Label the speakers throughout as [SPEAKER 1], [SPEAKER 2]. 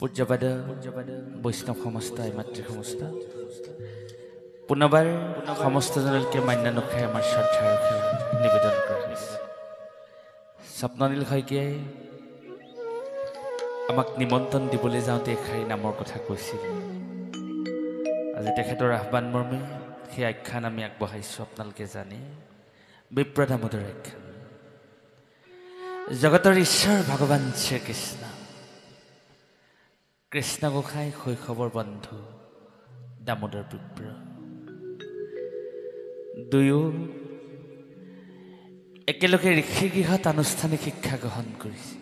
[SPEAKER 1] পূজ্যপাদ বৈষ্ণৱ সমস্ত মাতৃ সমস্ত পুনৰবাৰ সমস্তজনকে মান্যানুসাৰে আমাৰ শ্ৰদ্ধাৰ নিবেদন কৰা হৈছে। স্বপ্ননীল শইকীয়াই আমাক নিমন্ত্ৰণ দিবলৈ যাওঁতে এষাৰি নামৰ কথা কৈছিল। আজি তেখেতৰ আহ্বান মৰ্মে সেই আখ্যান আমি আগবঢ়াইছোঁ। আপোনালোকে জানে বিপ্ৰ দামোদৰ আখ্যান। জগতৰ ঈশ্বৰ ভগৱান শ্ৰীকৃষ্ণ, কৃষ্ণ গোসাঁই শৈশৱৰ বন্ধু দামোদৰ বিপ্ৰ, দুয়ো একেলগে ঋষিগৃহত আনুষ্ঠানিক শিক্ষা গ্ৰহণ কৰিছে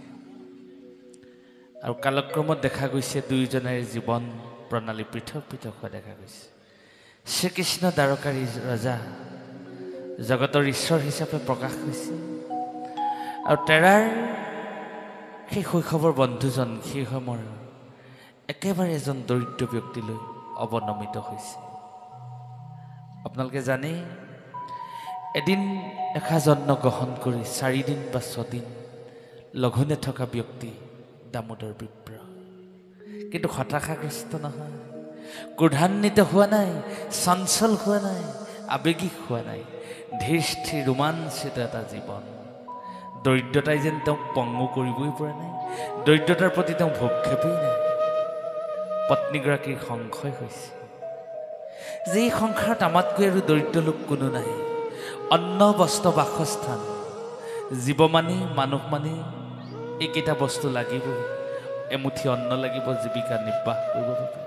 [SPEAKER 1] আৰু কালক্ৰমত দেখা গৈছে দুয়োজনেৰে জীৱন প্ৰণালী পৃথক পৃথক হোৱা দেখা গৈছে। শ্ৰীকৃষ্ণ দ্বাৰকাৰী ৰজা, জগতৰ ঈশ্বৰ হিচাপে প্ৰকাশ হৈছে আৰু তেৰাৰ সেই শৈশৱৰ বন্ধুজন সেই সময়ৰ একেবাৰে এজন দৰিদ্ৰ ব্যক্তিলৈ অৱনমিত হৈছে। আপোনালোকে জানে এদিন এসাঁজ অন্ন গ্ৰহণ কৰি 4 দিন বা 6 দিন লঘোণে থকা ব্যক্তি দামোদৰ বিপ্ৰ, কিন্তু হতাশাগ্ৰস্ত নহয়, ক্ৰোধান্বিত হোৱা নাই, চঞ্চল হোৱা নাই, আৱেগিক হোৱা নাই, ধীৰ স্থিৰ ৰোমাঞ্চিত এটা জীৱন। দৰিদ্ৰতাই যেন তেওঁক পংগু কৰিবই পৰা নাই, দৰিদ্ৰতাৰ প্ৰতি তেওঁ ভক্ষেপেই নাই। পত্নীগৰাকীৰ সংশয় হৈছে যে এই সংসাৰত আমাতকৈ আৰু দৰিদ্ৰ লোক কোনো নাই। অন্ন বস্ত্ৰ বাসস্থান, জীৱ মানি মানুহ মানি এইকেইটা বস্তু লাগিবই। এমুঠি অন্ন লাগিব জীৱিকা নিৰ্বাহ কৰিবৰ বাবে,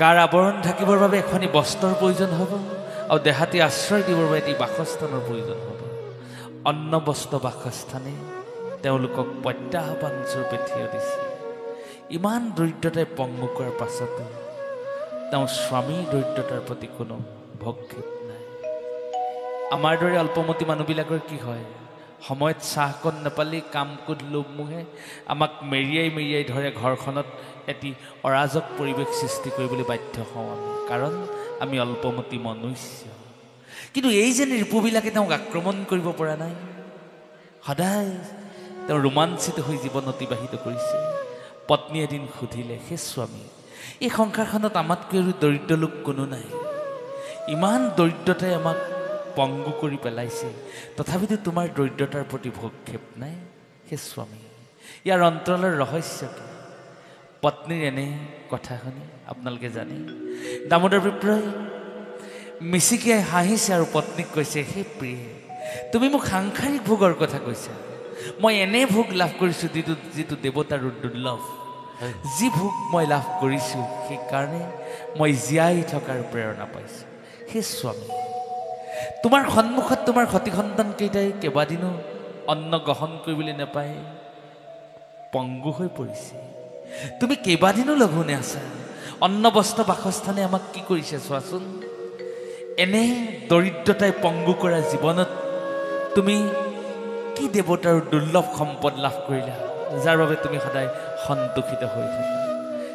[SPEAKER 1] গাৰ আৱৰণ ঢাকিবৰ বাবে এখনি বস্ত্ৰৰ প্ৰয়োজন হ'ব আৰু দেহাতি আশ্ৰয় দিবৰ বাবে এটি বাসস্থানৰ প্ৰয়োজন হ'ব। অন্ন বস্ত্ৰ বাসস্থানে তেওঁলোকক প্ৰত্যাহ্বান স্বৰূপে থিয় দিছে। ইমান দৰিদ্ৰতাই পংগু কৰাৰ পাছতো তেওঁৰ স্বামীৰ দৰিদ্ৰতাৰ প্ৰতি কোনো ভক্ষেপ নাই। আমাৰ দৰে অল্পমতী মানুহবিলাকৰ কি হয়, সময়ত চাহকণ নাপালেই কাম কোধ লোভ মোহে আমাক মেৰিয়াই মেৰিয়াই ধৰে, ঘৰখনত এটি অৰাজক পৰিৱেশ সৃষ্টি কৰিবলৈ বাধ্য হওঁ আমি, কাৰণ আমি অল্পমতী মনুষ্য। কিন্তু এই যে ৰিপুবিলাকে তেওঁক আক্ৰমণ কৰিব পৰা নাই, সদায় তেওঁ ৰোমাঞ্চিত হৈ জীৱন অতিবাহিত কৰিছে। পত্নী এদিন সুধিলে, হে স্বামী, এই সংসাৰখনত আমাতকৈ আৰু দৰিদ্ৰ লোক কোনো নাই, ইমান দৰিদ্ৰতাই আমাক পংগু কৰি পেলাইছে, তথাপিতো তোমাৰ দৰিদ্ৰতাৰ প্ৰতি ভক্ষেপ নাই। হে স্বামী, ইয়াৰ অন্তৰালৰ ৰহস্য কি? পত্নীৰ এনে কথা শুনি আপোনালোকে জানে দামোদৰ বিপ্ৰই মিচিকিয়াই হাঁহিছে আৰু পত্নীক কৈছে, হে প্ৰিয়ে, তুমি মোক সাংসাৰিক ভোগৰ কথা কৈছা। মই এনে ভোগ লাভ কৰিছোঁ যিটো দেৱতাৰ দুৰ্লভ। যি ভোগ মই লাভ কৰিছোঁ সেইকাৰণে মই জীয়াই থকাৰ প্ৰেৰণা পাইছোঁ। হে স্বামী, তোমাৰ সন্মুখত তোমাৰ সতী সন্তানকেইটাই কেইবাদিনো অন্ন গ্ৰহণ কৰিবলৈ নাপায় পংগু হৈ পৰিছে। তুমি কেইবাদিনো লঘোণে আছা। অন্ন বস্ত্ৰ বাসস্থানে আমাক কি কৰিছে চোৱাচোন। এনে দৰিদ্ৰতাই পংগু কৰা জীৱনত তুমি কি দেৱতাৰ দুৰ্লভ সম্পদ লাভ কৰিলা, যাৰ বাবে তুমি সদায় সন্তোষিত হৈ থাকা।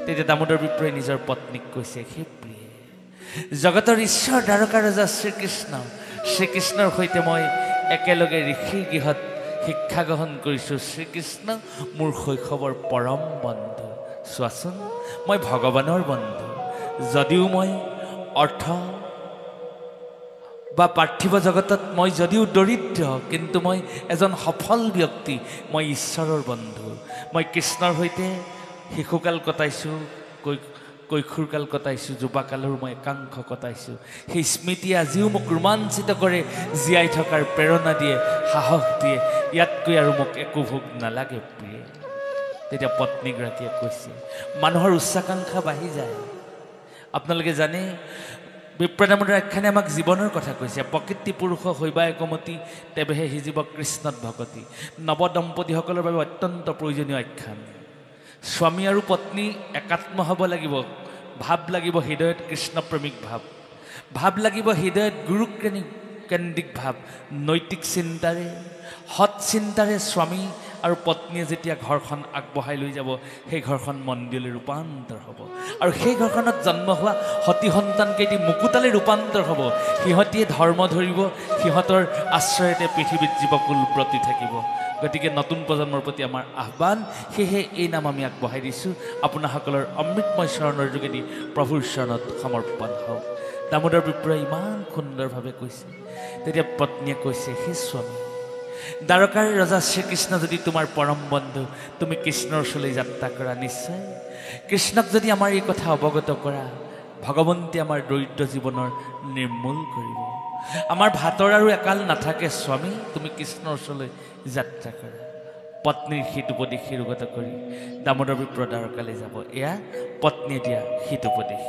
[SPEAKER 1] তেতিয়া দামোদৰ বিপ্ৰই নিজৰ পত্নীক কৈছে, হে প্ৰিয়ে, জগতৰ ঈশ্বৰ দ্বাৰকা ৰজা শ্ৰীকৃষ্ণৰ সৈতে মই একেলগে ঋষিৰ গৃহত শিক্ষা গ্ৰহণ কৰিছোঁ। শ্ৰীকৃষ্ণ মোৰ শৈশৱৰ পৰম বন্ধু। চোৱাচোন, মই ভগৱানৰ বন্ধু। যদিও মই অৰ্থ বা পাৰ্থিৱ জগতত মই যদিও দৰিদ্ৰ, কিন্তু মই এজন সফল ব্যক্তি। মই ঈশ্বৰৰ বন্ধু। মই কৃষ্ণৰ সৈতে শিশুকাল কটাইছোঁ, কৈশোৰকাল কটাইছোঁ, যুৱাকালৰ মই একাংশ কটাইছোঁ। সেই স্মৃতিয়ে আজিও মোক ৰোমাঞ্চিত কৰে, জীয়াই থকাৰ প্ৰেৰণা দিয়ে, সাহস দিয়ে। ইয়াতকৈ আৰু মোক একো ভোগ নালাগে প্ৰিয়ে। তেতিয়া পত্নীগৰাকীয়ে কৈছে, মানুহৰ উচ্চাকাংক্ষা বাঢ়ি যায়। আপোনালোকে জানে বিপ্ৰ দামোদৰ আখ্যানে আমাক জীৱনৰ কথা কৈছে। প্ৰকৃতি পুৰুষ হৈবা একমতি, তেৱেহে সিজিব কৃষ্ণত ভকতি। নৱদম্পতীসকলৰ বাবে অত্যন্ত প্ৰয়োজনীয় আখ্যান। স্বামী আৰু পত্নী একাত্ম হ'ব লাগিব। ভাৱ লাগিব হৃদয়ত কৃষ্ণপ্ৰেমিক ভাৱ লাগিব হৃদয়ত গুৰুকেন্দ্ৰিক ভাৱ। নৈতিক চিন্তাৰে, সৎ চিন্তাৰে স্বামী আৰু পত্নীয়ে যেতিয়া ঘৰখন আগবঢ়াই লৈ যাব, সেই ঘৰখন মন্দিৰলৈ ৰূপান্তৰ হ'ব আৰু সেই ঘৰখনত জন্ম হোৱা সতী সন্তানকেইটি মুকুতালৈ ৰূপান্তৰ হ'ব। সিহঁতিয়ে ধৰ্ম ধৰিব, সিহঁতৰ আশ্ৰয়তে পৃথিৱীত জীৱকুল ব্ৰতি থাকিব গতিকে নতুন প্ৰজন্মৰ প্ৰতি আমাৰ আহ্বান, সেয়েহে এই নাম আমি আগবঢ়াই দিছোঁ। আপোনাসকলৰ অমৃতময় চৰণৰ যোগেদি প্ৰভুৰ চৰণত সমৰ্পণ হওক। দামোদৰ বিপ্ৰই ইমান সুন্দৰভাৱে কৈছে। তেতিয়া পত্নীয়ে কৈছে, হে স্বামী, দ্বাৰকাৰ ৰজা শ্ৰীকৃষ্ণ যদি তোমাৰ পৰম বন্ধু, তুমি কৃষ্ণৰ ওচৰলৈ যাত্ৰা কৰা নিশ্চয়। কৃষ্ণক যদি আমাৰ এই কথা অৱগত কৰা, ভগৱন্তী আমাৰ দৰিদ্ৰ জীৱনৰ নিৰ্মূল কৰিব। আমাৰ ভাতৰ আৰু একাল নাথাকে স্বামী, তুমি কৃষ্ণৰ ওচৰলৈ যাত্ৰা কৰা। পত্নীৰ হিতোপদেশ শিৰোগত কৰি দামোদৰ বিপ্ৰ দ্বাৰকালৈ যাব। এয়া পত্নীয়ে দিয়া হিতোপদেশ।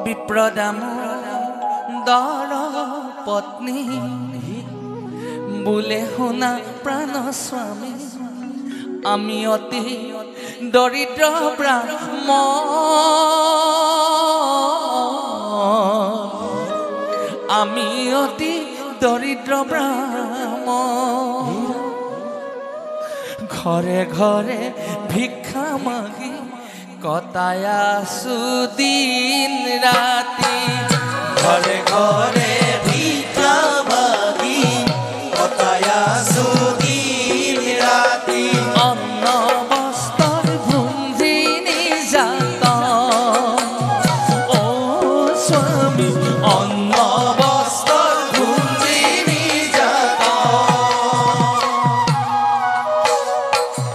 [SPEAKER 1] বিপ্ৰ দামোদৰ পত্নী বোলে শুনা প্ৰাণ স্বামী, আমি অতি দৰিদ্ৰ ব্ৰাহ্মণ, আমি অতি দৰিদ্ৰ ব্ৰাহ্মণ, ঘৰে ঘৰে ভিক্ষা মাগি কটাই আছো দিন ৰাতি।
[SPEAKER 2] ঘৰে ঘৰে ভিক্ষা মাগি কটাই আছো দিন ৰাতি।
[SPEAKER 1] অন্ন বস্ত্ৰৰ ভুঞ্জি নিৰ্যাতন, অ স্বামী,
[SPEAKER 2] অন্ন বস্ত্ৰৰ ভুঞ্জি নিৰ্যাতন।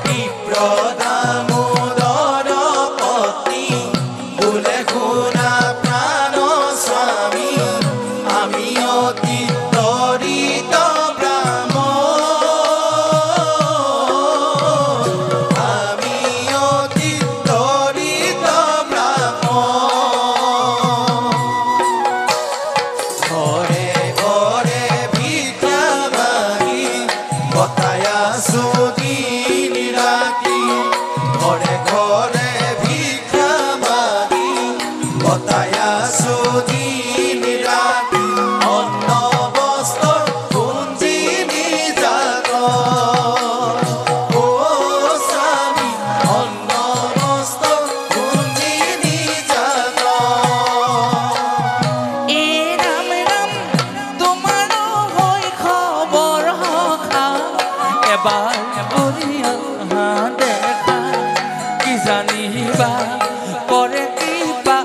[SPEAKER 2] বিপ্ৰ দামোদৰ পত্নী বোলে শুনা প্ৰাণ স্বামী, আমি অতি দৰিদ্ৰ ব্ৰাহ্মণ, আমি অতি দৰিদ্ৰ ব্ৰাহ্মণ। ঘৰে ঘৰে ভিক্ষা মাগি কটাই আছো দিন ৰাতি। ঘৰে ঘৰে ভিক্ষা মাগি কটাই আছো দিন ৰাতি। অন্ন বস্ত্ৰৰ ভুঞ্জি নিৰ্যাতন, অ স্বামী, অন্ন বস্ত্ৰৰ ভুঞ্জি নিৰ্যাতন।
[SPEAKER 1] এ ৰাম ৰাম তোমাৰ হৈ খবৰ হখা, এবাৰ কৰি অহা দেখা, কি জানিবা কৰে কিবা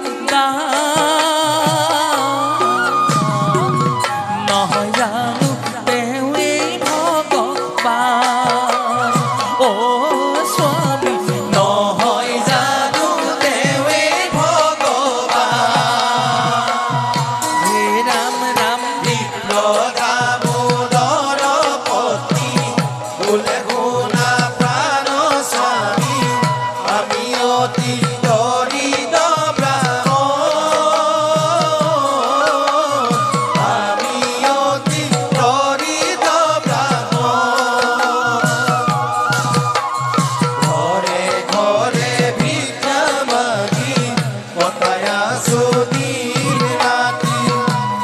[SPEAKER 1] নহয় জানো তেওঁৱেই ভগৱান, অ স্বামী,
[SPEAKER 2] নহয় জানো তেওঁৱেই ভগৱান।
[SPEAKER 1] হে ৰাম ৰাম
[SPEAKER 2] বিপ্ৰ দামোদৰ পত্নী বোলে শুনা প্ৰাণ স্বামী, আমি অতি দৰিদ্ৰ ব্ৰাহ্মণ, আমি অতি দৰিদ্ৰ ব্ৰাহ্মণ। ঘৰে ঘৰে ভিক্ষা মাগি কটাই আছো দিন ৰাতি।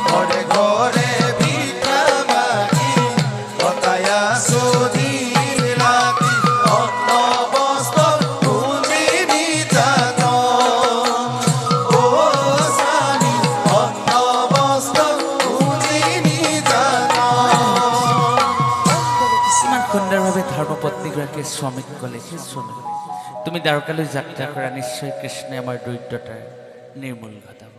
[SPEAKER 2] ঘৰে ঘৰে ভিক্ষা মাগি কটাই আছো দিন ৰাতি। অন্ন বস্ত্ৰৰ ভুঞ্জি নিৰ্যাতন, অ স্বামী, অন্ন বস্ত্ৰৰ ভুঞ্জি নিৰ্যাতন।
[SPEAKER 1] ইমান সুন্দৰভাৱে ধৰ্মপত্নীগৰাকীয়ে স্বামীক ক'লে, হে স্বামী, তুমি দ্বাৰকালৈ যাত্ৰা কৰা, নিশ্চয় কৃষ্ণই আমাৰ দৰিদ্ৰতাৰ নিৰ্মূল ঘটাব।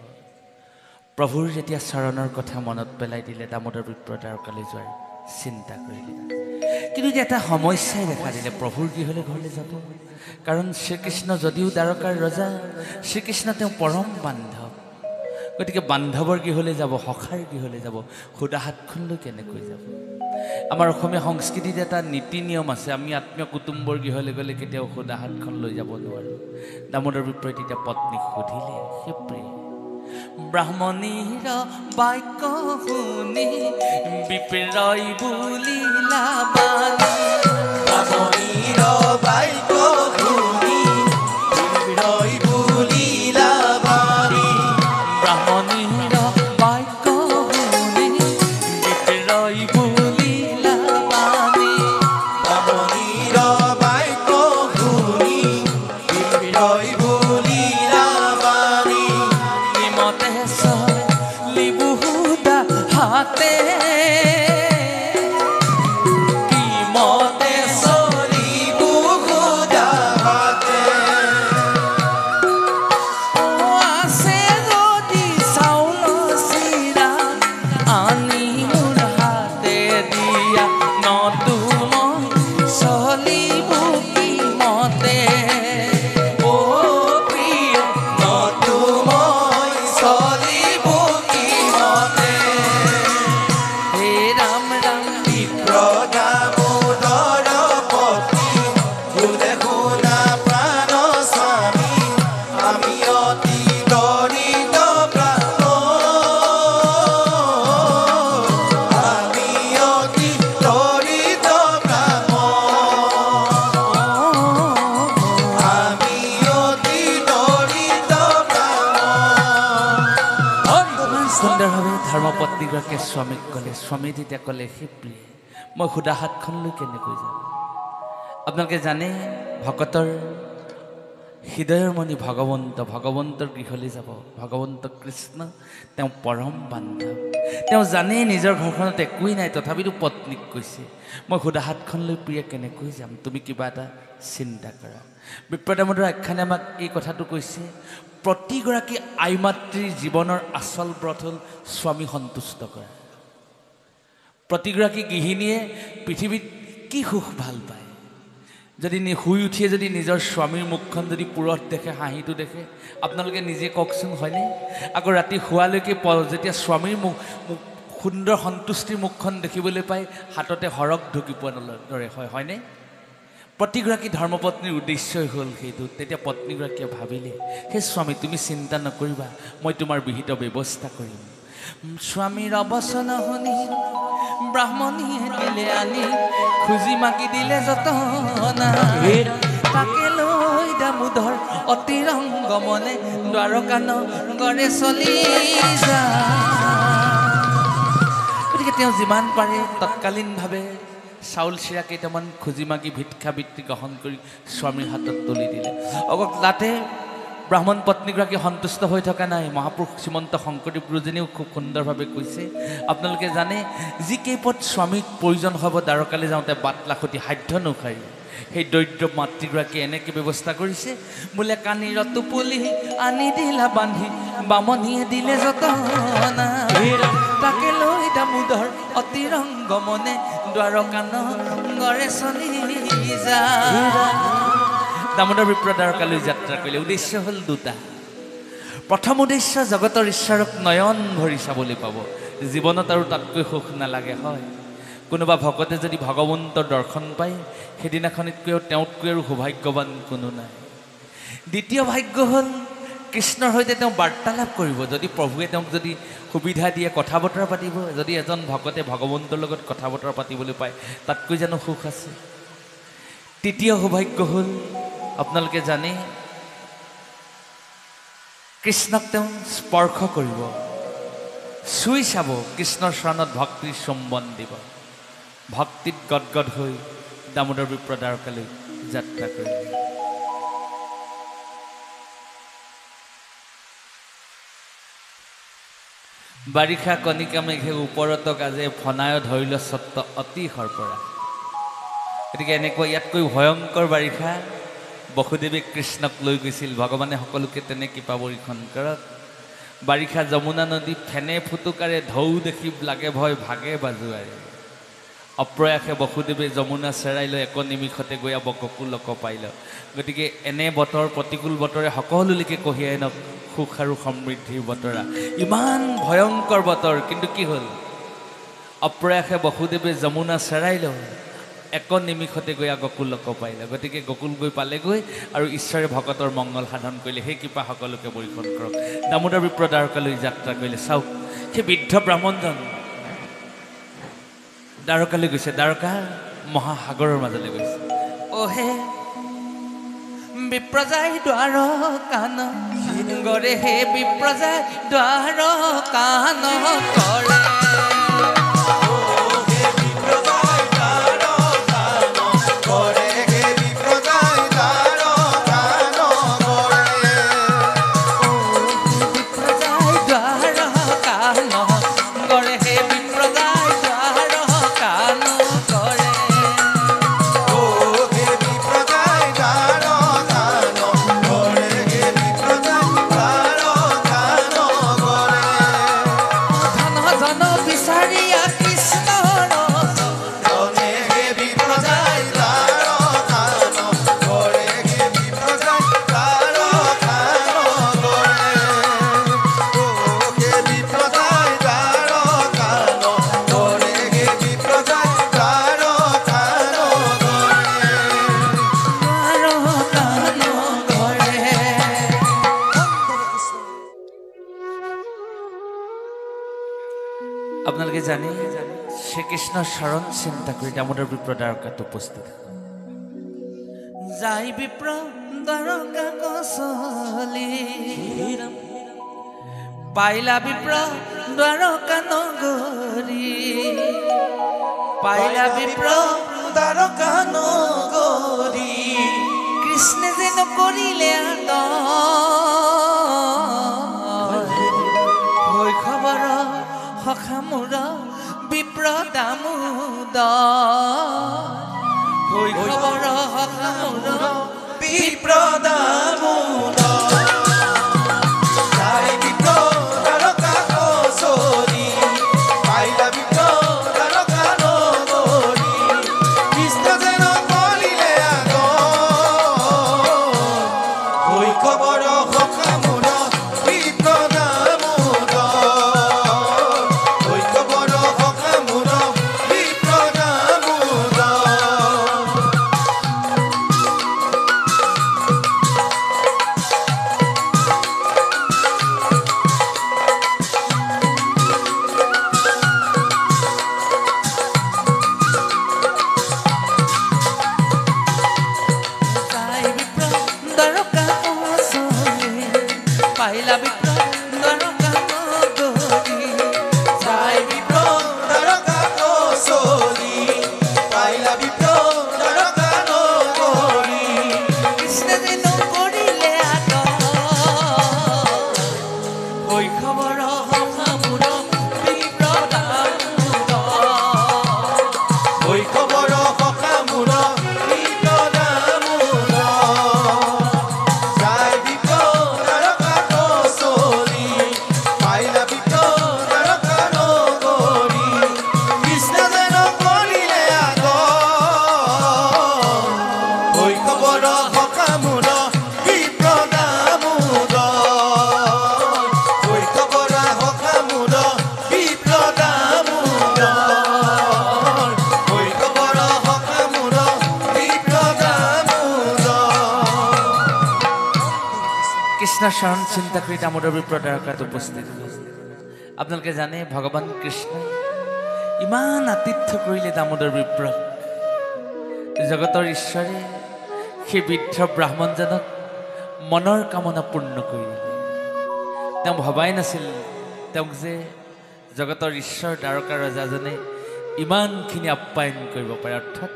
[SPEAKER 1] প্ৰভুৰ যেতিয়া চৰণৰ কথা মনত পেলাই দিলে, দামোদৰ বিপ্ৰ দ্বাৰকালৈ যোৱাৰ চিন্তা কৰিলে। কিন্তু এতিয়া এটা সমস্যাই দেখা দিলে, প্ৰভুৰ গৃহলৈ ঘৰলৈ যাব। কাৰণ শ্ৰীকৃষ্ণ যদিও দ্বাৰকাৰ ৰজা, শ্ৰীকৃষ্ণ তেওঁ পৰম বান্ধৱ। গতিকে বান্ধৱৰ গৃহলৈ যাব, সখাৰ গৃহলৈ যাব, সুদা হাতখন লৈ কেনেকৈ যাব? আমাৰ অসমীয়া সংস্কৃতিত এটা নীতি নিয়ম আছে, আমি আত্মীয় কুটুম্বৰ গৃহলৈ গ'লে কেতিয়াও সুদা হাতখন লৈ যাব নোৱাৰোঁ। দামোদৰ বিপ্ৰই তেতিয়া পত্নীক সুধিলে, হে প্ৰিয়, ব্ৰাহ্মণীৰ বাক্য শুনি বিপ্ৰই বুলিলা বাণী,
[SPEAKER 2] ব্ৰাহ্মণীৰ বাক্য শুনি বিপ্ৰই বুলিলা বাণী।
[SPEAKER 1] ব্ৰাহ্মণীৰ বাক্য শুনি বিপ্ৰই বুলি ধৰ্মপত্নীগৰাকীয়ে স্বামীক ক'লে, স্বামী তেতিয়া ক'লে, হে প্ৰিয়ে, মই সুদা হাতখন লৈ কেনেকৈ যাম? আপোনালোকে জানে ভকতৰ হৃদয়ৰ মণি ভগৱন্তৰ গৃহলৈ যাব। ভগৱন্ত কৃষ্ণ তেওঁ পৰম বান্ধৱ। তেওঁ জানেই নিজৰ ঘৰখনত একোৱেই নাই, তথাপিতো পত্নীক কৈছে, মই সুদা হাতখন লৈ প্ৰিয়ে কেনেকৈ যাম? তুমি কিবা এটা চিন্তা কৰা। বিপ্ৰদামোদৰ আখ্যানে আমাক এই কথাটো কৈছে, প্ৰতিগৰাকী আই মাতৃৰ জীৱনৰ আচল ব্ৰত হ'ল স্বামী সন্তুষ্ট কৰা। প্ৰতিগৰাকী গৃহিণীয়ে পৃথিৱীত কি সুখ ভাল পায়? যদি শুই উঠিয়ে যদি নিজৰ স্বামীৰ মুখখন যদি পুৰঠ দেখে, হাঁহিটো দেখে, আপোনালোকে নিজে কওকচোন, হয়নে? আকৌ ৰাতি শোৱালৈকে যেতিয়া স্বামীৰ সুন্দৰ সন্তুষ্টিৰ মুখখন দেখিবলৈ পায়, হাততে সৰগ ঢুকি পোৱা দৰে হয়নে? প্ৰতিগৰাকী ধৰ্মপত্নীৰ উদ্দেশ্যই হ'ল সেইটো। তেতিয়া পত্নীগৰাকীয়ে ভাবিলে, হে স্বামী, তুমি চিন্তা নকৰিবা, মই তোমাৰ বিহিত ব্যৱস্থা কৰিম। স্বামীৰ অবচন শুনি ব্ৰাহ্মণীয়ে দিলে আনি, খুজি মাগি দিলে যতনা, তাকে লৈ দামোদৰ অতিৰংগ মনে দ্বাৰকা নগৰে চলি যায়। গতিকে তেওঁ যিমান পাৰে তৎকালীনভাৱে চাউল চিৰা কেইটামান খুজি মাগি ভিক্ষাবৃত্তি গ্ৰহণ কৰি স্বামীৰ হাতত তুলি দিলে। অকল তাতে ব্ৰাহ্মণ পত্নীগৰাকী সন্তুষ্ট হৈ থকা নাই। মহাপুৰুষ শ্ৰীমন্ত শংকৰদেৱ গুৰুজনীয়েও খুব সুন্দৰভাৱে কৈছে, আপোনালোকে জানে যি কেইপদ স্বামীক প্ৰয়োজন হ'ব দ্বাৰকালৈ যাওঁতে বাট লাখতি সাধ্য নুখাৰি, সেই দৰিদ্ৰ মাতৃগৰাকীয়ে এনেকৈ ব্যৱস্থা কৰিছে, বোলে কানিৰ টোপলি আনি দিলা বান্ধি, বামনীয়ে দিলে যতনা, তাকে লৈ দামোদৰ অতিৰংগ মনে দ্বাৰকা নগৰে চলি যায়। দামোদৰ বিপ্ৰ দ্বাৰকালৈ যাত্ৰা কৰিলে। উদ্দেশ্য হ'ল দুটা। প্ৰথম উদ্দেশ্য, জগতৰ ঈশ্বৰক নয়ন ভৰি চাবলৈ পাব। জীৱনত আৰু তাতকৈ সুখ নালাগে, হয়। কোনোবা ভকতে যদি ভগৱন্তৰ দৰ্শন পায়, সেইদিনাখনিতকৈ তেওঁতকৈ আৰু সৌভাগ্যৱান কোনো নাই। দ্বিতীয় ভাগ্য হ'ল কৃষ্ণৰ সৈতে তেওঁ বাৰ্তালাপ কৰিব। যদি প্ৰভুৱে তেওঁক যদি সুবিধা দিয়ে, কথা বতৰা পাতিব। যদি এজন ভকতে ভগৱন্তৰ লগত কথা বতৰা পাতিবলৈ পায়, তাতকৈ জানো সুখ আছে? তৃতীয় সৌভাগ্য হ'ল, আপোনালোকে জানে কৃষ্ণক তেওঁ স্পৰ্শ কৰিব, চুই চাব, কৃষ্ণৰ চৰণত ভক্তিৰ চুম্বন দিব। ভক্তিত গদগদ হৈ দামোদৰ বিপ্ৰ দ্বাৰকালৈ যাত্ৰা কৰিলে। বাৰিষা কণিকা মেঘে ওপৰত গাজে, ফনায় ধৰিল স্বত্ব অতি সৰ্পৰা। গতিকে এনেকুৱা ইয়াতকৈ ভয়ংকৰ বাৰিষা বসুদেৱে কৃষ্ণক লৈ গৈছিল। ভগৱানে সকলোকে তেনে কৃপা বৰ্ষণ কৰক। বাৰিষা যমুনা নদী ফেনে ফুটুকাৰে, ঢৌ দেখি লাগে ভয় ভাগে বাজুৱাৰে। অপ্ৰয়াসে বসুদেৱে যমুনা চেৰাই লৈ এক নিমিষতে গৈ গকুলক পাইল। গতিকে এনে বতৰ, প্ৰতিকূল বতৰে সকলোলৈকে কঢ়িয়াই আনক সুখ আৰু সমৃদ্ধিৰ বতৰা। ইমান ভয়ংকৰ বতৰ, কিন্তু কি হ'ল? অপ্ৰয়াসে বসুদেৱে যমুনা চেৰাই লৈ এক নিমিষতে গৈ গকুলক পাইলে। গতিকে গকুল গৈ পালেগৈ আৰু ঈশ্বৰে ভকতৰ মংগল সাধন কৰিলে। সেই কৃপা সকলোকে বৰ্ষণ কৰক। দামোদৰ বিপ্ৰ দ্বাৰকালৈ যাত্ৰা কৰিলে। চাওক, সেই বৃদ্ধ ব্ৰাহ্মণজন দ্বাৰকালৈ গৈছে, দ্বাৰকা মহাসাগৰৰ মাজলৈ গৈছে। অহে বিপ্ৰজাই দ্বাৰ কান গৰে, হে বিপ্ৰজাই দ্বাৰ কান কৰে। আপোনালোকে জানে শ্ৰীকৃষ্ণৰ চৰণ চিন্তা কৰি দামোদৰ বিপ্ৰ দ্বাৰকাত উপস্থিত। যাই বিপ্ৰ দ্বাৰকা কচলি, পাইলা বিপ্ৰ দ্বাৰকা নগৰী পাইলা বিপ্ৰ
[SPEAKER 2] দ্বাৰকা নগৰী
[SPEAKER 1] কৃষ্ণে যে নকৰিলে শৈশৱৰ সখা মোৰ বিপ্ৰ দামোদৰ শৈশৱৰ সখা মোৰ
[SPEAKER 2] বিপ্ৰ দামোদৰ যায় বিপ্ৰ দ্বাৰকা কচৰী পাইলা বিপ্ৰ দ্বাৰকা নগৰী কৃষ্ণ যে নকৰিলে শৈশৱৰ সখা মোৰ বিপ্ৰ দামোদৰ শৈশৱৰ সখা মোৰ বিপ্ৰ দামোদৰ
[SPEAKER 1] যায় বিপ্ৰ দ্বাৰকা কচৰী পাইলা বিপ্ৰ দ্বাৰকা নগৰী
[SPEAKER 2] যায় বিপ্ৰ দ্বাৰকা কচৰী পাইলা বিপ্ৰ দ্বাৰকা নগৰী
[SPEAKER 1] কৃষ্ণে যে নকৰিলে শৈশৱৰ সখা মোৰ বিপ্ৰ দামোদৰ
[SPEAKER 2] শৈশৱৰ সখা মোৰ বিপ্ৰ দামোদৰ যায় বিপ্ৰ দ্বাৰকা কচৰী পাইলা বিপ্ৰ দ্বাৰকা নগৰী কৃষ্ণ যে নকৰিলে শৈশৱৰ সখা মোৰ বিপ্ৰ দামোদৰ শৈশৱৰ সখা মোৰ বিপ্ৰ দামোদৰ শৈশৱৰ সখা মোৰ বিপ্ৰ দামোদৰ
[SPEAKER 1] কৃষ্ণৰ শৰণ চিন্তা কৰি দামোদৰ বিপ্ৰ দ্বাৰকাত উপস্থিত হৈছে। আপোনালোকে জানে ভগৱান কৃষ্ণই ইমান আতিথ্য কৰিলে দামোদৰ বিপ্ৰক জগতৰ ঈশ্বৰে সেই বৃদ্ধ ব্ৰাহ্মণজনক মনৰ কামনা পূৰ্ণ কৰি দিলে। তেওঁ ভবাই নাছিল তেওঁক যে জগতৰ ঈশ্বৰ দ্বাৰকা ৰজাজনে ইমানখিনি আপ্যায়ন কৰিব পাৰে। অৰ্থাৎ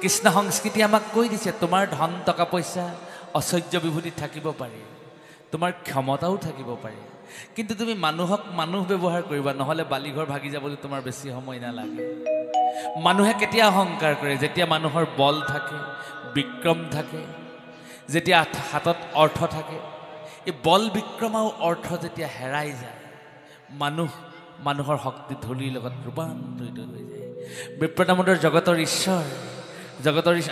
[SPEAKER 1] কৃষ্ণ সংস্কৃতি আমাক কৈ দিছে তোমাৰ ধন টকা পইচা ঐশ্বৰ্য বিভূতি থাকিব পাৰে, তোমাৰ ক্ষমতাও থাকিব পাৰে, কিন্তু তুমি মানুহক মানুহ ব্যৱহাৰ কৰিবা, নহ'লে বালিঘৰ ভাগি যাবলৈ তোমাৰ বেছি সময় নালাগে। মানুহে কেতিয়া অহংকাৰ কৰে? যেতিয়া মানুহৰ বল থাকে, বিক্ৰম থাকে, যেতিয়া হাতত অৰ্থ থাকে। এই বল বিক্ৰম আৰু অৰ্থ যেতিয়া হেৰাই যায়, মানুহৰ শক্তি ধূলিৰ লগত ৰূপান্তৰিত হৈ যায়। বিপ্ৰদামোদৰ জগতৰ ঈশ্বৰ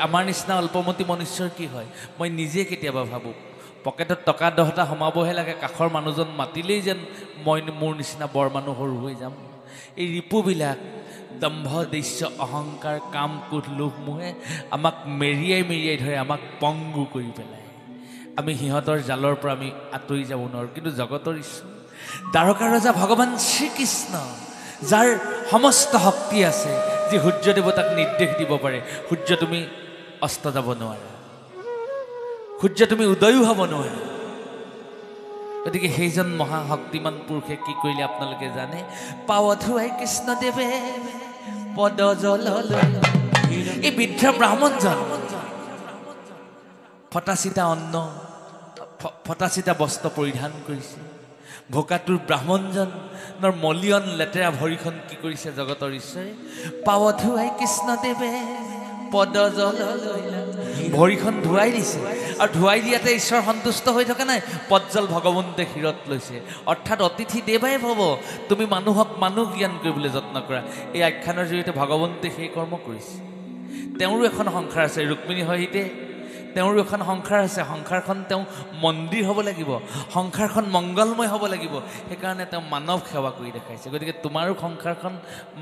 [SPEAKER 1] আমাৰ নিচিনা অল্পমতি মনুষ্যৰ কি হয়? মই নিজে কেতিয়াবা ভাবোঁ পকেটত টকা 10টা সোমাবহে লাগে, কাষৰ মানুহজন মাতিলেই যেন মই মোৰ নিচিনা বৰ মানুহ সৰু হৈ যাম। এই ৰিপুবিলাক দম্ভ দৃশ্য অহংকাৰ কাম ক্ৰোধ লোভ মোহে আমাক মেৰিয়াই ধৰে, আমাক পংগু কৰি পেলায়। আমি সিহঁতৰ জালৰ পৰা আমি আঁতৰি যাব নোৱাৰোঁ। কিন্তু জগতৰ ঈশ্বৰ দ্বাৰকা ৰজা ভগৱান শ্ৰীকৃষ্ণ, যাৰ সমস্ত শক্তি আছে, যি সূৰ্য দেৱতাক নিৰ্দেশ দিব পাৰে, সূৰ্য তুমি অস্ত যাব নোৱাৰা, সূৰ্য তুমি উদয়ো হ'ব নোৱাৰা। গতিকে সেইজন মহাশক্তিমান পুৰুষে কি কৰিলে আপোনালোকে জানে? পাৱ ধুৱাই কৃষ্ণদেৱে পদ জললৈ। এই বৃদ্ধ ব্ৰাহ্মণজন ফটা চিটা বস্ত্ৰ পৰিধান কৰিছে। ভোকাটোৰ ব্ৰাহ্মণজনৰ মলিয়ন লেতেৰা ভৰিখন কি কৰিছে জগতৰ ঈশ্বৰে? পাৱ ধুৱাই কৃষ্ণদেৱে পদ জললৈ, ভৰিখন ধুৱাই দিছে। আৰু ধুৱাই দিয়াতে ঈশ্বৰ সন্তুষ্ট হৈ থকা নাই, পদজল ভগৱন্তে শিৰত লৈছে। অৰ্থাৎ অতিথি দেৱাই ভৱ, তুমি মানুহক মানুহ জ্ঞান কৰিবলৈ যত্ন কৰা। এই আখ্যানৰ জৰিয়তে ভগৱন্তে সেই কৰ্ম কৰিছে। তেওঁৰো এখন সংসাৰ আছে, ৰুক্মিণী সহিতে তেওঁৰো এখন সংসাৰ আছে। সংসাৰখন তেওঁ মন্দিৰ হ'ব লাগিব, সংসাৰখন মংগলময় হ'ব লাগিব। সেইকাৰণে তেওঁ মানৱ সেৱা কৰি দেখাইছে। গতিকে তোমাৰো সংসাৰখন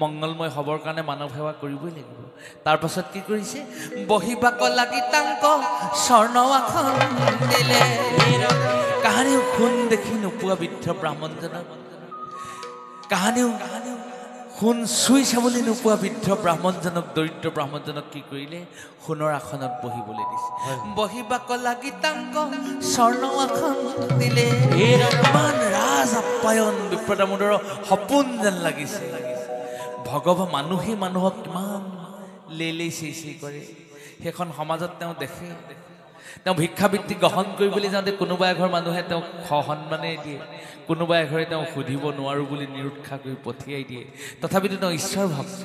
[SPEAKER 1] মংগলময় হ'বৰ কাৰণে মানৱ সেৱা কৰিবই লাগিব। তাৰপাছত কি কৰিছে? বহিবাক লাগি তাংক স্বৰ্ণৱাখন দিলে। কাহানিও সোণ দেখি নোপোৱা বৃদ্ধ ব্ৰাহ্মণজনক, কাহানিও সোণ চুই চাবলৈ নোপোৱা বৃদ্ধ ব্ৰাহ্মণজনক দৰিদ্ৰ ব্ৰাহ্মণজনক কি কৰিলে সোণৰ আসনত বহিবলৈ দিছে বহিবা কলা গীতাংক স্বৰ্ণ আসন দিলে ইমান ৰাজ আপ্যায়ন বিপ্ৰ দামোদৰৰ সপোন যেন লাগিছে ভগৱান মানুহে মানুহক কিমান লেইলেই চেই কৰে সেইখন সমাজত তেওঁ দেখে তেওঁ ভিক্ষাবৃত্তি গ্ৰহণ কৰিবলৈ যাওঁতে কোনোবা এঘৰ মানুহে তেওঁক সন্মানে দিয়ে কোনোবা এঘৰে তেওঁ সুধিব নোৱাৰোঁ বুলি নিৰুৎসাহ কৰি পঠিয়াই দিয়ে তথাপিতো তেওঁ ঈশ্বৰ ভক্ত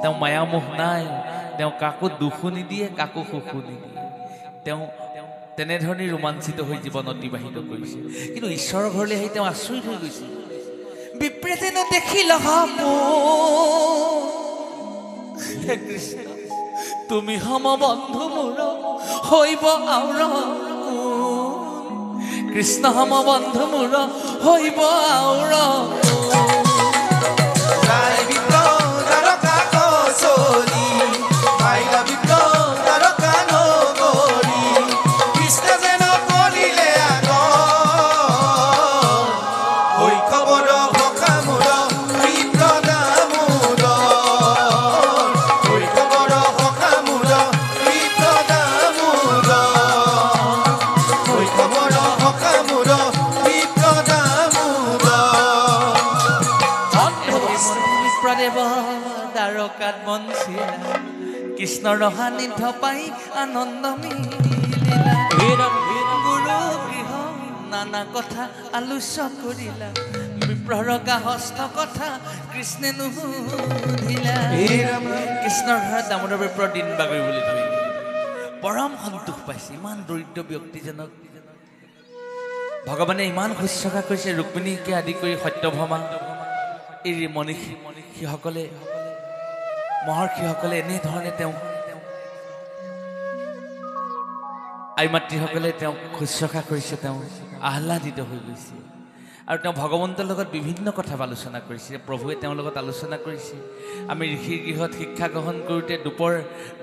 [SPEAKER 1] তেওঁ মায়ামোহ নাই তেওঁ কাকো দুখো নিদিয়ে কাকো সুখো নিদিয়ে তেওঁ তেনেধৰণে ৰোমাঞ্চিত হৈ জীৱন অতিবাহিত কৰিছে কিন্তু ঈশ্বৰৰ ঘৰলৈ আহি তেওঁ আচৰিত হৈ গৈছে বিপ্ৰেতেন দেখিল হে কৃষ্ণ তুমি হম বন্ধু মোৰ হইব আউৰ কৃষ্ণ হম বন্ধু মোৰ হইব আউৰ কৃষ্ণৰ সান্নিধ্য পাই আনন্দ মিলিলা গুৰু গৃহ নানা কথা আলোচনা কৰিলা বিপ্ৰৰ গাহস্থ কথা কৃষ্ণে নুসুধিলা কৃষ্ণৰ ঘৰত দামোদৰ বিপ্ৰ দিন বাগৰিবলৈ ধৰিলে পৰম সন্তোষ পাইছে ইমান দৰিদ্ৰ ব্যক্তিজনক ভগৱানে ইমান শুশ্ৰূষা কৰিছে ৰুক্মিণীকে আদি কৰি সত্যভামা এই মনীষীসকলে মহৰ্ষিসকলে এনেধৰণে তেওঁক আই মাতৃসকলে তেওঁক শুশ্ৰূষা কৰিছে তেওঁ আহ্লাদিত হৈ গৈছে আৰু তেওঁ ভগৱন্তৰ লগত বিভিন্ন কথা আলোচনা কৰিছে প্ৰভুৱে তেওঁৰ লগত আলোচনা কৰিছে আমি ঋষিৰ গৃহত শিক্ষা গ্ৰহণ কৰোঁতে দুপৰ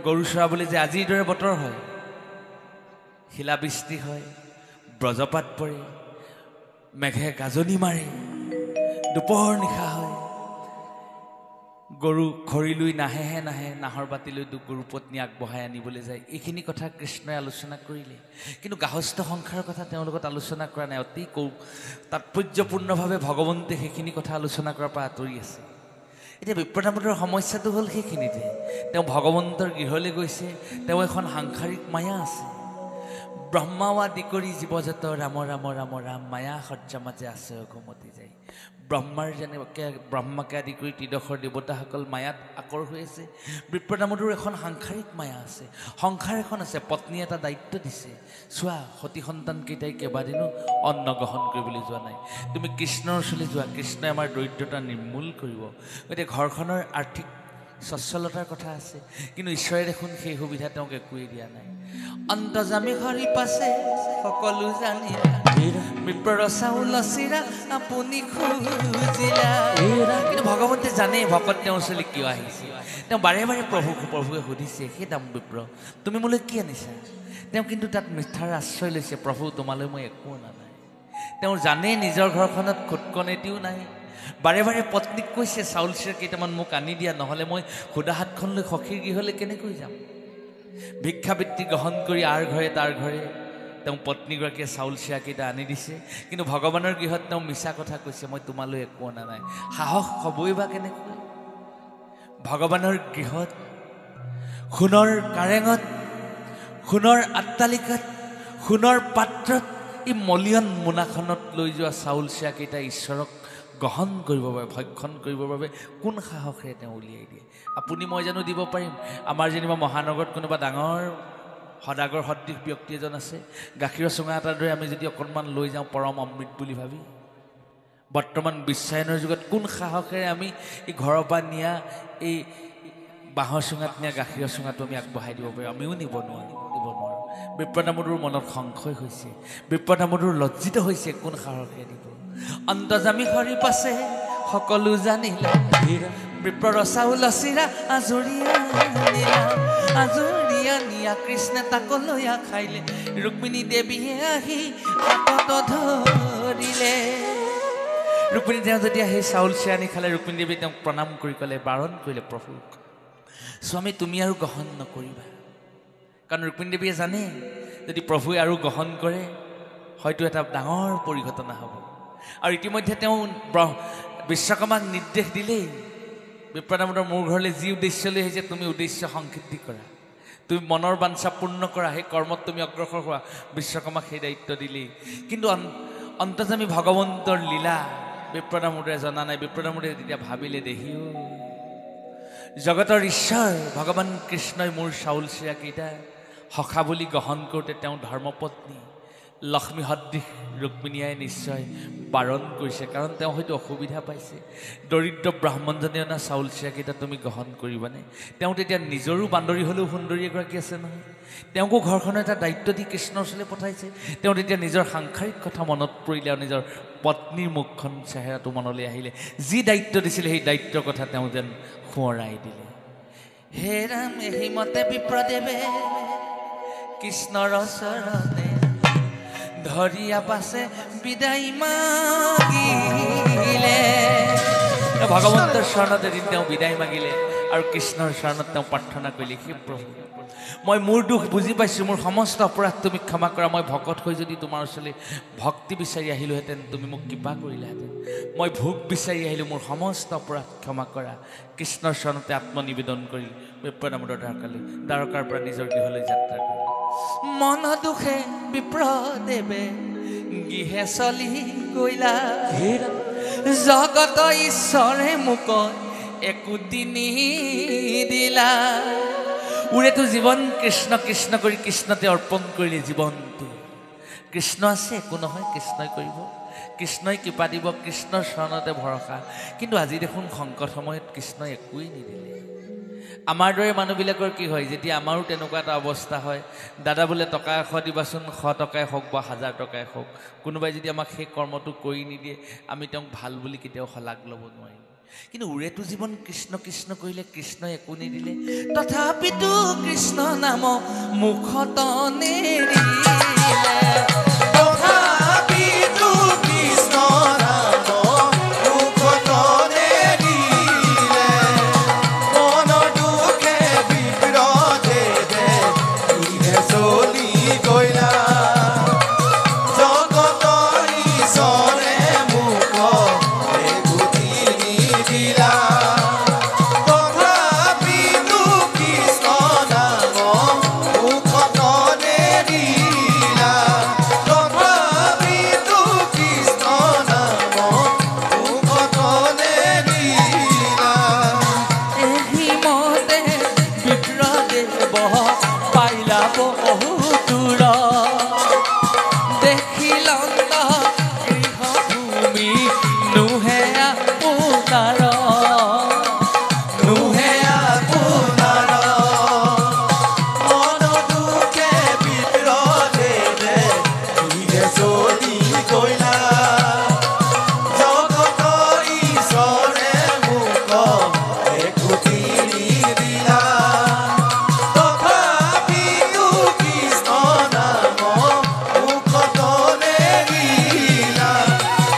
[SPEAKER 1] গৰু চৰাবলৈ যে আজিৰ দৰে বতৰ হয় শিলাবৃষ্টি হয় ব্ৰজপাত পৰে মেঘে গাজনি মাৰে দুপৰ নিশা হয় গৰু খৰি লৈ নাহে নাহৰ বাতিলৈ গৰু পত্নী আগবঢ়াই আনিবলৈ যায় এইখিনি কথা কৃষ্ণই আলোচনা কৰিলে কিন্তু গাহস্থ সংসাৰৰ কথা তেওঁৰ লগত আলোচনা কৰা নাই অতি তাৎপৰ্যপূৰ্ণভাৱে ভগৱন্তে সেইখিনি কথা আলোচনা কৰাৰ পৰা আঁতৰি আছে এতিয়া বিপ্ৰ দামোদৰৰ সমস্যাটো হ'ল সেইখিনিতে তেওঁ ভগৱন্তৰ গৃহলৈ গৈছে তেওঁ এখন সাংসাৰিক মায়া আছে ব্ৰহ্মাও আদি কৰি জীৱজাত ৰাম ৰাম ৰাম ৰাম মায়া সজ্জা মাজে আছে ঘুমতি যায় ব্ৰহ্মাৰ যেনেকৈ ব্ৰহ্মাকে আদি কৰি ত্ৰিদশৰ দেৱতাসকল মায়াত আকৰ হৈ আছে বিপ্ৰ দামোদৰৰ এখন সাংসাৰিক মায়া আছে সংসাৰ এখন আছে পত্নী এটা দায়িত্ব দিছে চোৱা সতী সন্তানকেইটাই কেইবাদিনো অন্ন গ্ৰহণ কৰিবলৈ যোৱা নাই তুমি কৃষ্ণৰ ওচৰলৈ যোৱা কৃষ্ণই আমাৰ দৰিদ্ৰতা নিৰ্মূল কৰিব গতিকে ঘৰখনৰ আৰ্থিক সচ্ছলতাৰ কথা আছে কিন্তু ঈশ্বৰে দেখোন সেই সুবিধা তেওঁক একোৱেই দিয়া নাই অন্তৰ্যামী হৰি পাছে সকলো জানিলা বিপ্ৰৰ চাউল চিৰা আপুনি খুজিলা কিন্তু ভগৱন্তে জানে ভকত তেওঁৰ ওচৰলৈ কিয় আহিছে তেওঁ বাৰে বাৰে প্ৰভুৱে সুধিছে সেই দাম বিপ্ৰ তুমি মোলৈ কি আনিছা তেওঁ কিন্তু তাত মিঠাৰ আশ্ৰয় লৈছে প্ৰভু তোমালৈ মই একো অনা নাই তেওঁ জানে নিজৰ ঘৰখনত খুটকণ এটিও নাই বাৰে বাৰে পত্নীক কৈছে চাউল চিৰা কেইটামান মোক আনি দিয়া নহ'লে মই সুদা হাতখন লৈ সখীৰ গৃহলৈ কেনেকৈ যাম ভিক্ষাবৃত্তি গ্ৰহণ কৰি আৰ ঘৰে তাৰ ঘৰে তেওঁ পত্নীগৰাকীয়ে চাউল চিৰা কেইটা আনি দিছে কিন্তু ভগৱানৰ গৃহত তেওঁ মিছা কথা কৈছে মই তোমালৈ একো অনা নাই সাহস হ'বই বা কেনেকৈ ভগৱানৰ গৃহত সোণৰ কাৰেঙত সোণৰ আট্টালিকাত সোণৰ পাত্ৰত এই মলিয়ন মোনাখনত লৈ যোৱা চাউল চিৰা কেইটা ঈশ্বৰক গ্ৰহণ কৰিবৰ বাবে ভক্ষণ কৰিবৰ বাবে কোন সাহসেৰে তেওঁ উলিয়াই দিয়ে আপুনি মই জানো দিব পাৰিম আমাৰ যেনিবা মহানগৰত কোনোবা ডাঙৰ সদাগৰ সদৃশ ব্যক্তি এজন আছে গাখীৰৰ চুঙা এটাৰ দৰে আমি যদি অকণমান লৈ যাওঁ পৰম অমৃত বুলি ভাবি বৰ্তমান বিশ্বায়নৰ যুগত কোন সাহসেৰে আমি এই ঘৰৰ পৰা নিয়া এই বাঁহৰ চুঙাত নিয়া গাখীৰৰ চুঙাটো আমি আগবঢ়াই দিব পাৰিম আমিও নিব নোৱাৰোঁ বিপ্ৰ দামোদৰৰ মনত সংশয় হৈছে বিপ্ৰ দামোদৰ লজ্জিত হৈছে কোন সাহসেৰে দিব অন্তৰ্যামী হৰি পাছে সকলো জানিলা বিপ্ৰৰ চাউল চিৰা আজৰিয়া নিয়া কৃষ্ণে তাকলৈয়া খাইলে ৰুক্মিণী দেৱীয়ে আহি হাতত ধৰিলে ৰুক্মিণী তেওঁ যেতিয়া সেই চাউল চিৰা আনি খালে ৰুক্মিণী দেৱী তেওঁক প্ৰণাম কৰি ক'লে বাৰণ কৰিলে প্ৰভুক স্বামী তুমি আৰু গ্ৰহণ নকৰিবা কাৰণ ৰুক্মিণী দেৱীয়ে জানে যদি প্ৰভুৱে আৰু গ্ৰহণ কৰে হয়তো এটা ডাঙৰ পৰিঘটনা হ'ব আৰু ইতিমধ্যে তেওঁ বিশ্বকৰ্মাক নিৰ্দেশ দিলেই বিপ্ৰদামোদৰ মোৰ ঘৰলৈ যি উদ্দেশ্য লৈ আহিছে তুমি উদ্দেশ্য সংসিদ্ধি কৰা তুমি মনৰ বাঞ্ছা পূৰ্ণ কৰা সেই কৰ্মত তুমি অগ্ৰসৰ হোৱা বিশ্বকৰ্মাক সেই দায়িত্ব দিলেই কিন্তু অন্তৰ্যামী ভগৱন্তৰ লীলা বিপ্ৰদামোদৰে জনা নাই বিপ্ৰদামোদৰে তেতিয়া ভাবিলে দেহিও জগতৰ ঈশ্বৰ ভগৱান কৃষ্ণই মোৰ চাউল চিৰাকেইটা সখা বুলি গ্ৰহণ কৰোঁতে তেওঁ ধৰ্মপত্নী লক্ষ্মী সদৃশ ৰুক্মিণীয়ে নিশ্চয় বাৰণ কৰিছে কাৰণ তেওঁ হয়তো অসুবিধা পাইছে দৰিদ্ৰ ব্ৰাহ্মণজনে অনা চাউল চিৰাকেইটা তুমি গ্ৰহণ কৰিবানে তেওঁ তেতিয়া নিজৰো বান্দৰী হ'লেও সুন্দৰী এগৰাকী আছে নহয় তেওঁকো ঘৰখনৰ এটা দায়িত্ব দি কৃষ্ণৰ ওচৰলৈ পঠাইছে তেওঁ তেতিয়া নিজৰ সাংসাৰিক কথা মনত পৰিলে আৰু নিজৰ পত্নীৰ মুখখন চেহেৰাটো মনলৈ আহিলে যি দায়িত্ব দিছিলে সেই দায়িত্বৰ কথা তেওঁ যেন সোঁৱৰাই দিলে হে ৰাম এহিমতে বিপ্ৰদেৱে কৃষ্ণৰ চৰণে ধৰিয়া পাছে বিদায় মাগিলে ভগৱন্তৰ চৰণত এদিন তেওঁ বিদায় মাগিলে আৰু কৃষ্ণৰ চৰণত তেওঁ প্ৰাৰ্থনা কৰিলে হে প্ৰভু মই মোৰ দুখ বুজি পাইছোঁ মোৰ সমস্ত অপৰাধ তুমি ক্ষমা কৰা মই ভকত হৈ যদি তোমাৰ ওচৰলৈ ভক্তি বিচাৰি আহিলোহেঁতেন তুমি মোক কৃপা কৰিলাহেঁতেন মই ভোগ বিচাৰি আহিলোঁ মোৰ সমস্ত অপৰাধ ক্ষমা কৰা কৃষ্ণৰ চৰণতে আত্মনিবেদন কৰি বিপ্ৰদামোদৰ দ্বাৰকাৰ পৰা নিজৰ গৃহলৈ যাত্ৰা কৰিলে মন দুখে বিপ্ৰদেৱে গৃহে চলি গইলা জগত ঈশ্বৰে মোক একোটি নিদিলা উৰেতো জীৱন কৃষ্ণ কৃষ্ণ কৰি কৃষ্ণতে অৰ্পণ কৰিলে জীৱনটো কৃষ্ণ আছে একো নহয় কৃষ্ণই কৰিব কৃষ্ণই কৃপা দিব কৃষ্ণৰ চৰণতে ভৰসা কিন্তু আজি দেখোন সংকট সময়ত কৃষ্ণই একোৱেই নিদিলে আমাৰ দৰে মানুহবিলাকৰ কি হয় যেতিয়া আমাৰো তেনেকুৱা এটা অৱস্থা হয় দাদা বোলে টকা 100 দিবাচোন 100 টকাই হওক বা 1000 টকাই হওক কোনোবাই যদি আমাক সেই কৰ্মটো কৰি নিদিয়ে আমি তেওঁক ভাল বুলি কেতিয়াও শলাগ ল'ব নোৱাৰিম কিন্তু উৰেতো জীৱন কৃষ্ণ কৃষ্ণ কৰিলে কৃষ্ণই একো নিদিলে তথাপিতো কৃষ্ণ নাম মুখত নেৰিলে
[SPEAKER 2] তথাপিতো কৃষ্ণ নাম মুখত নেৰিলে মনৰ দুখে বিপ্ৰদেৱে গৃহে চলি গইলা জগতৰ ঈশ্বৰে মোক একোটি নিদিলা তথাপিতো কৃষ্ণ নাম মুখত নেৰিলা তথাপিতো কৃষ্ণ নাম মুখত নেৰিলা
[SPEAKER 1] এহিমতে বিপ্ৰদেৱ পাইলা বহুদূৰ দেখিলন্ত গৃহভূমি নুহে আপোনাৰ
[SPEAKER 2] নুহে আপোনাৰ মন দুখে বিপ্ৰদেৱে গৃহে চলি গইলা জগতৰ ঈশ্বৰে মোক একোটি নিদিলা তথাপিতো কৃষ্ণ নাম মুখত নেৰিলা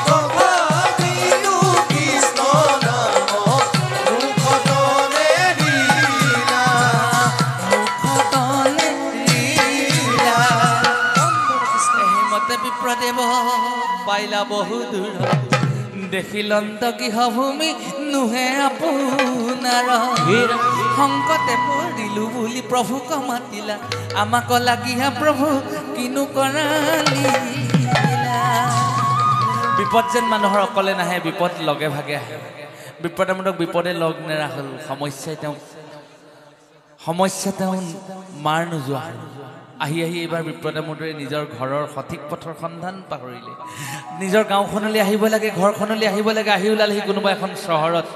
[SPEAKER 2] তথাপিতো কৃষ্ণ নাম মুখত নেৰিলা
[SPEAKER 1] মুখত নেৰিলা এহিমতে বিপ্ৰদেৱ পাইলা বহুদূৰ দেখিলন্ত গৃহভূমি নুহে আপোনাৰ সংকটে পৰিলো বুলি প্ৰভুক মাতিলা আমাক লাগিয়া প্ৰভু কিনো কৰালিলা বিপদ যেন মানুহৰ অকলে নাহে বিপদ লগে ভাগে আহে বিপ্ৰদামোদক বিপদে লগ নেৰা হ'ল সমস্যাই তেওঁ মাৰ নোযোৱা হ'ল আহি আহি এইবাৰ বিপ্ৰদামোদৰে নিজৰ ঘৰৰ সঠিক পথৰ সন্ধান পাহৰিলে নিজৰ গাঁওখনলৈ আহিব লাগে ঘৰখনলৈ আহিব লাগে আহি ওলালেহি কোনোবা এখন চহৰত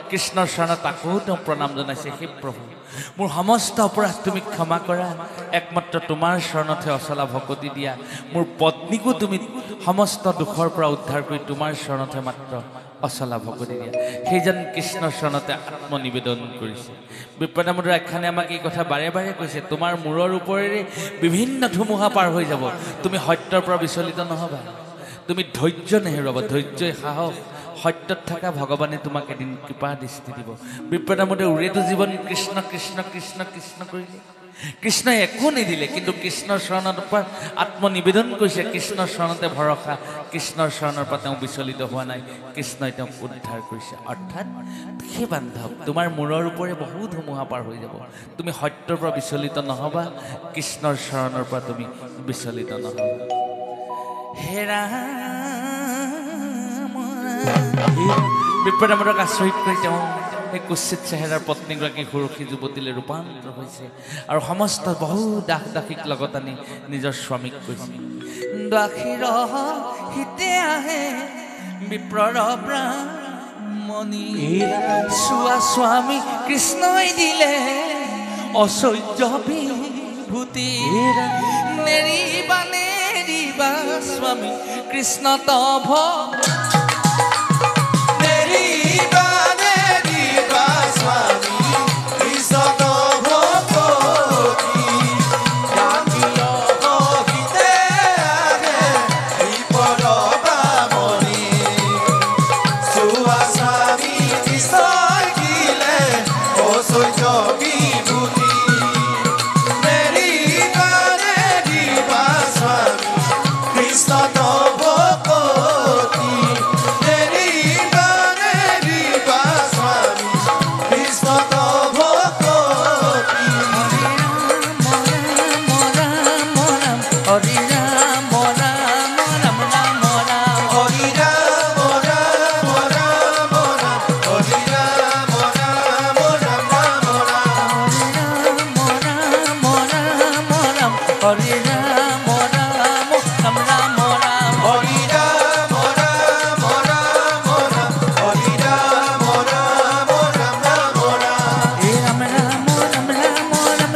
[SPEAKER 1] কৃষ্ণৰ চৰণত আকৌ তেওঁ প্ৰণাম জনাইছে হে প্ৰভু মোৰ সমস্ত অপৰাধ তুমি ক্ষমা কৰা একমাত্ৰ তোমাৰ চৰণতহে অচলা ভকতি দিয়া মোৰ পত্নীকো তুমি সমস্ত দুখৰ পৰা উদ্ধাৰ কৰি তোমাৰ চৰণতহে মাত্ৰ অচলা ভকতি দিয়া সেইজন কৃষ্ণৰ চৰণতে আত্মনিবেদন কৰিছে বিপ্ৰদামোদৰ আখ্যানে আমাক এই কথা বাৰে বাৰে কৈছে তোমাৰ মূৰৰ ওপৰেৰে বিভিন্ন ধুমুহা পাৰ হৈ যাব তুমি সত্যৰ পৰা বিচলিত নহবা তুমি ধৈৰ্য নেহেৰুৱাবা ধৈৰ্যই সাহস সত্যত থকা ভগৱানে তোমাক এদিন কৃপা দৃষ্টি দিব। বিপ্ৰদামোদে উৰেটো জীৱন কৃষ্ণ কৃষ্ণ কৃষ্ণ কৃষ্ণ কৰিলে, কৃষ্ণই একো নিদিলে, কিন্তু কৃষ্ণৰ চৰণত পৰা আত্মনিবেদন কৰিছে, কৃষ্ণৰ চৰণতে ভৰসা, কৃষ্ণৰ চৰণৰ পৰা তেওঁ বিচলিত হোৱা নাই, কৃষ্ণই তেওঁক উদ্ধাৰ কৰিছে। অৰ্থাৎ সেই বান্ধৱ তোমাৰ মূৰৰ ওপৰে বহু ধুমুহা পাৰ হৈ যাব, তুমি সত্যৰ পৰা বিচলিত নহ'বা, কৃষ্ণৰ চৰণৰ পৰা তুমি বিচলিত নহ'বা। হেৰা বিপ্ৰদামোদক আচৰিত কৰি তেওঁ এই কুচিত চেহেৰাৰ পত্নীগৰাকী সুৰক্ষী যুৱতীলৈ ৰূপান্তৰ হৈছে আৰু সমস্ত বহু দাস দাসীক লগত আনি নিজৰ স্বামীক কৈছে, দাসীৰ হিতে আহে বিপ্ৰৰ ব্ৰাহ্মণী, চোৱা স্বামী কৃষ্ণই দিলে ঐশ্বৰ্য বিভূতি, নেৰিবা নেৰিবা স্বামী Krishna তভ, Hare Rama Rama Rama Rama Rama, Hare Rama Rama Rama Rama, Hare Rama Rama Rama Rama, Hare Rama Rama Rama Rama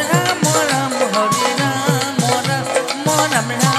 [SPEAKER 1] Rama Rama, Hare Rama Rama Rama Rama.